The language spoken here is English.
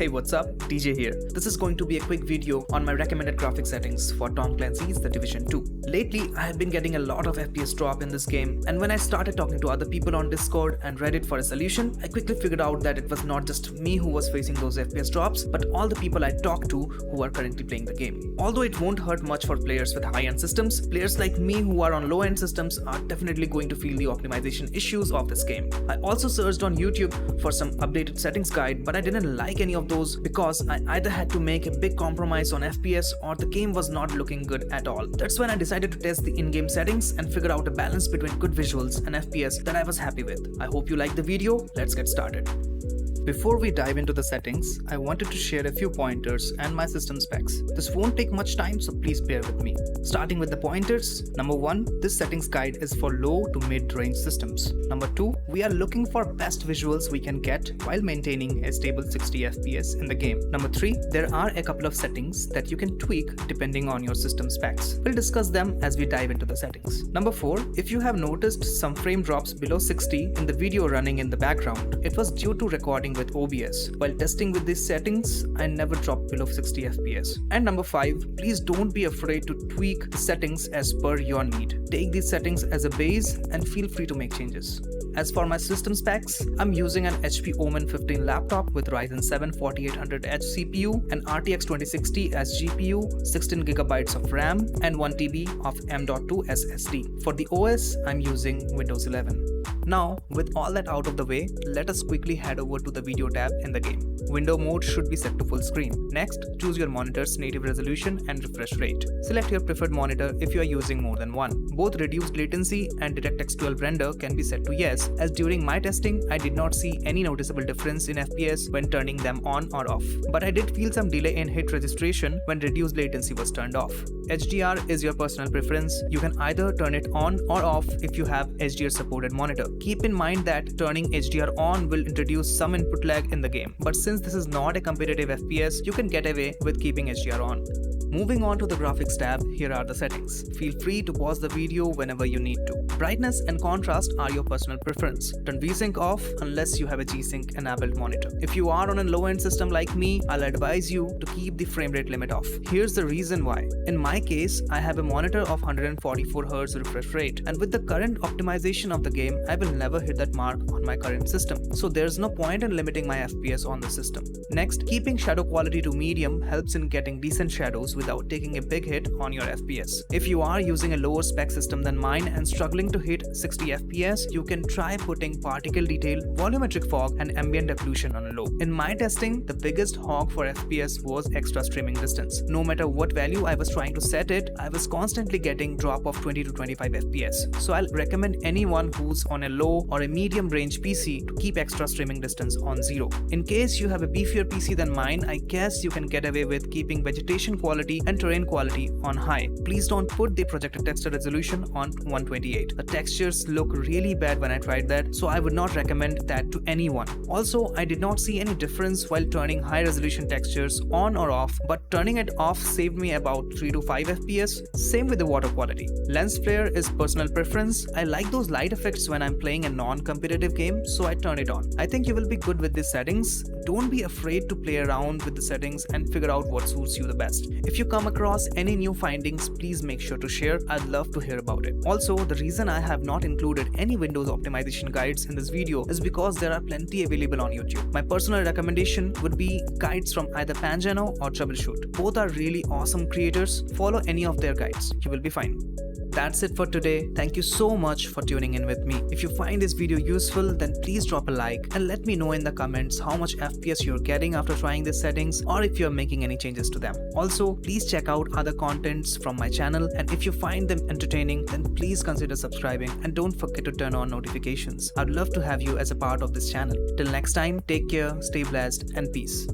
Hey, what's up? DJ here. This is going to be a quick video on my recommended graphic settings for Clancy's The Division 2. Lately, I have been getting a lot of FPS drop in this game, and when I started talking to other people on Discord and Reddit for a solution, I quickly figured out that it was not just me who was facing those FPS drops, but all the people I talked to who are currently playing the game. Although it won't hurt much for players with high-end systems, players like me who are on low-end systems are definitely going to feel the optimization issues of this game. I also searched on YouTube for some updated settings guide, but I didn't like any of those because I either had to make a big compromise on FPS or the game was not looking good at all. That's when I decided to test the in-game settings and figure out a balance between good visuals and FPS that I was happy with. I hope you liked the video. Let's get started. Before we dive into the settings, I wanted to share a few pointers and my system specs. This won't take much time, so please bear with me. Starting with the pointers, number 1, this settings guide is for low to mid-range systems. Number 2, we are looking for best visuals we can get while maintaining a stable 60 FPS in the game. Number 3, there are a couple of settings that you can tweak depending on your system specs. We'll discuss them as we dive into the settings. Number 4, if you have noticed some frame drops below 60 in the video running in the background, it was due to recording with OBS. While testing with these settings, I never dropped below 60 FPS. And number 5, please don't be afraid to tweak the settings as per your need. Take these settings as a base and feel free to make changes. As for my system specs, I'm using an HP Omen 15 laptop with Ryzen 7 4800H CPU, an RTX 2060 as GPU, 16GB of RAM, and 1TB of M.2 SSD. For the OS, I'm using Windows 11. Now, with all that out of the way, let us quickly head over to the video tab in the game. Window mode should be set to full screen. Next, choose your monitor's native resolution and refresh rate. Select your preferred monitor if you are using more than one. Both reduced latency and DirectX 12 render can be set to yes, as during my testing, I did not see any noticeable difference in FPS when turning them on or off. But I did feel some delay in hit registration when reduced latency was turned off. HDR is your personal preference. You can either turn it on or off if you have HDR supported monitor. Keep in mind that turning HDR on will introduce some input lag in the game, but since this is not a competitive FPS, you can get away with keeping HDR on. Moving on to the graphics tab, here are the settings. Feel free to pause the video whenever you need to. Brightness and contrast are your personal preference. Turn VSync off unless you have a G-Sync enabled monitor. If you are on a low-end system like me, I'll advise you to keep the frame rate limit off. Here's the reason why. In my case, I have a monitor of 144Hz refresh rate, and with the current optimization of the game, I will never hit that mark on my current system. So there's no point in limiting my FPS on the system. Next, keeping shadow quality to medium helps in getting decent shadows without taking a big hit on your FPS. If you are using a lower spec system than mine and struggling to hit 60 FPS, you can try putting particle detail, volumetric fog, and ambient occlusion on low. In my testing, the biggest hog for FPS was extra streaming distance. No matter what value I was trying to set it, I was constantly getting drop of 20 to 25 FPS. So I'll recommend anyone who's on a low or a medium range PC to keep extra streaming distance on 0. In case you have a beefier PC than mine, I guess you can get away with keeping vegetation quality and terrain quality on high. Please don't put the projected texture resolution on 128. The textures look really bad when I tried that, so I would not recommend that to anyone. Also, I did not see any difference while turning high resolution textures on or off, but turning it off saved me about 3 to 5 FPS. Same with the water quality. Lens flare is personal preference. I like those light effects when I'm playing a non-competitive game, so I turn it on. I think you will be good with these settings. Don't be afraid to play around with the settings and figure out what suits you the best. If you come across any new findings, please make sure to share. I'd love to hear about it. Also, the reason I have not included any Windows optimization guides in this video is because there are plenty available on YouTube. My personal recommendation would be guides from either Pangano or Troubleshoot. Both are really awesome creators. Follow any of their guides. You will be fine. That's it for today. Thank you so much for tuning in with me. If you find this video useful, then please drop a like and let me know in the comments how much FPS you're getting after trying these settings or if you're making any changes to them. Also, please check out other contents from my channel, and if you find them entertaining, then please consider subscribing and don't forget to turn on notifications. I'd love to have you as a part of this channel. Till next time, take care, stay blessed, and peace.